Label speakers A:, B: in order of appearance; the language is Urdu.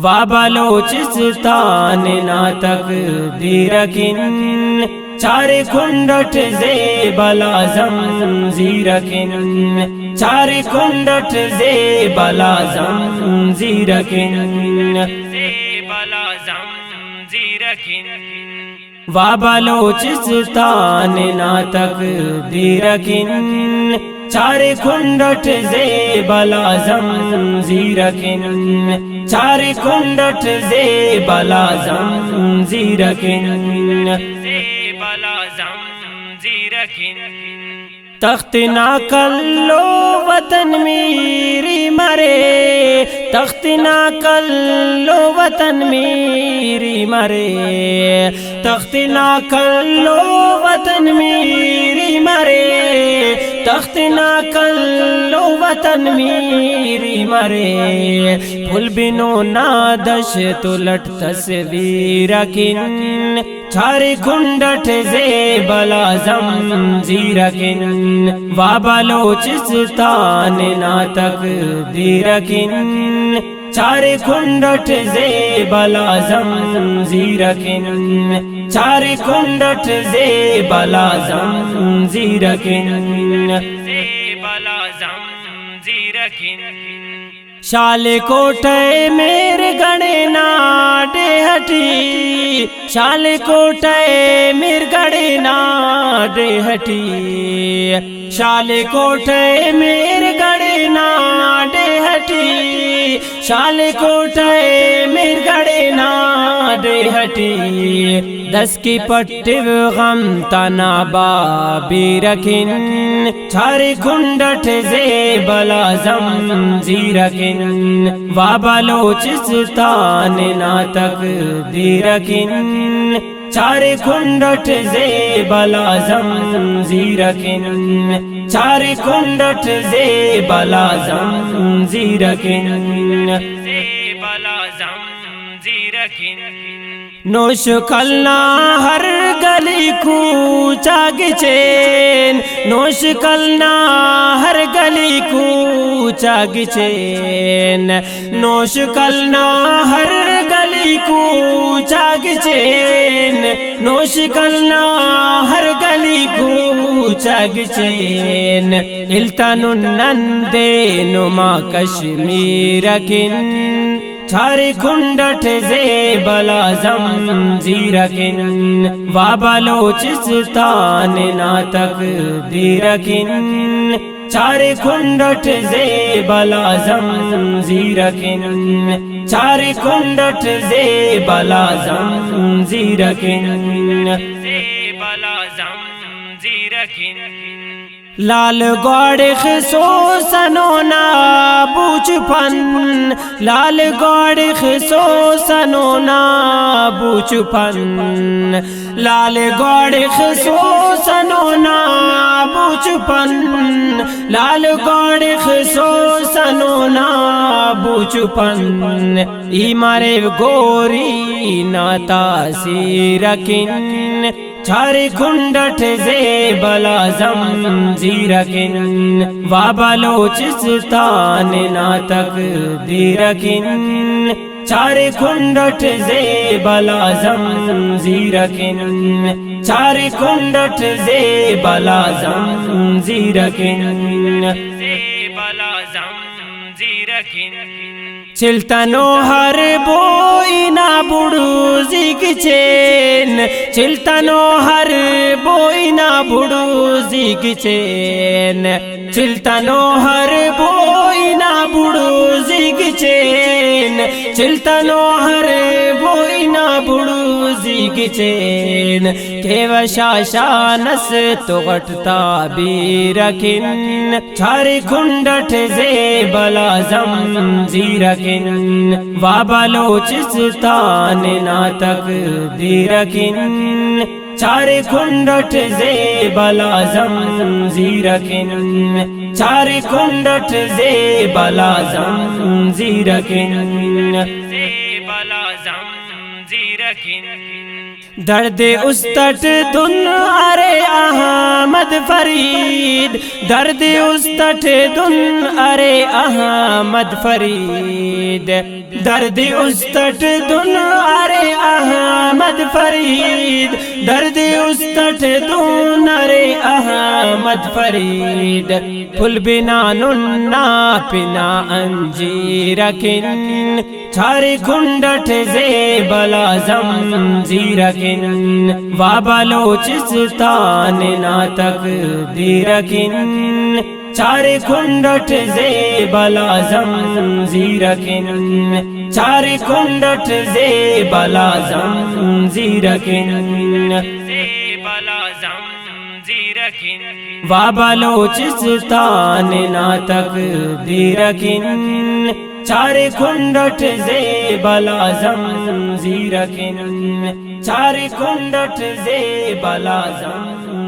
A: وا بلوچستان نا تقدیرکن چار کنڈٹ زیبلا زمزیرکن چار کنڈٹ زیبلا زمزیرکن زیبلا زمزیرکن وا بلوچستان نا تقدیرکن چار کنڈٹ زیبلا زمزیرکن چار کنڈٹ زیبلا زمزیرکن زیبلا زمزیرکن تخت نہ کلو وطن میری مرے تخت نہ کلو وطن میری مرے تخت نہ کلو وطن میری مرے تخت نہ کلو وطن میری مرے پھول بنو نادش تلٹ تصویرکن چار کنڈٹ زیبلا زمزیرکن وا بلوچستان نا تقدیرکن چار کنڈٹ زیبلا زمزیرکن چار کنڈٹ زیبلا زمزیرکن زیبلا زمزیرکن شال کوٹے میرے گڑے ناڈے ہٹی شال کوٹے میرے گڑے ناڈے ہٹی شال کوٹے میرے گڑے ناڈے ہٹی شال کوٹے میرے گڑے ناڈے ہٹی دس کی پٹی غم تنا بابی رکھن چار کنڈٹ زیبلا زمزیرکن وا بلوچستان نا تقدیرکن چار کنڈٹ زیبلا زمزیرکن چار کنڈٹ زیبلا زمزیرکن زیبلا زمزیرکن نوش کلنا ہر گلی کوچا گچین نوش کلنا ہر گلی کوچا گچین نوش کلنا ہر گلی کوچا گچین نوش کلنا ہر گلی کوچا گچین التن نندے نما کشمیرکن چار کنڈٹ زیبلا زمزیرکن وا بلوچستان نا تقدیرکن چار کنڈٹ زیبلا زمزیرکن چار کنڈٹ زیبلا زمزیرکن زیبلا زمزیرکن لال گوڑ خسو سنونا بوچ پن لال گوڑ خسو سنونا بوچ پن لال گوڑ خسو سنونا بوچ پن لال گوڑ خسو سنونا بوچ پن ای مارے گوری ناتا سیرکن چار کنڈٹ زیبلا زمزیرکن وا بلوچستان نا تقدیرکن چار کنڈٹ زیبلا زمزیرکن چار کنڈٹ زیبلا زمزیرکن زیبلا زمزیرکن چلتنو ہر بوئی نا بڑو زیگ چین چلتنو ہر بوئی نا بڑو زیگ چین چلتنو ہر بوئی نا بڑو زیگ چین چلتنو ہر بوئی نا بڑو زیگ چین کیو شاشانس تو غٹتا بیرکن چار کنڈٹ زیبلا زمزیرکن وا بلوچستان نا تقدیرکن چار کنڈٹ زیبلا زمزیرکن چار کنڈٹ زیبلا زمزیرکن زیبلا زمزیرکن درد استٹ دن ارے احمد فرید درد استٹ دن ارے احمد فرید درد استٹ دن ارے احمد فرید درد استٹ دن ارے احمد فرید پھل بنا ننا پنا انجیرکن چھارے کھنڈٹ زیبلا زمزیرکن وا بلوچستان ناتک دیرکن چارے کھنڈٹ زیبلا زمزیرکن چارے کھنڈٹ زیبلا زمزیرکن وا بلوچستان ناتک دیرکن چارے کھنڈٹ زیبلا زمزیرکن چارے کھنڈٹ زیبلا زمزیرکن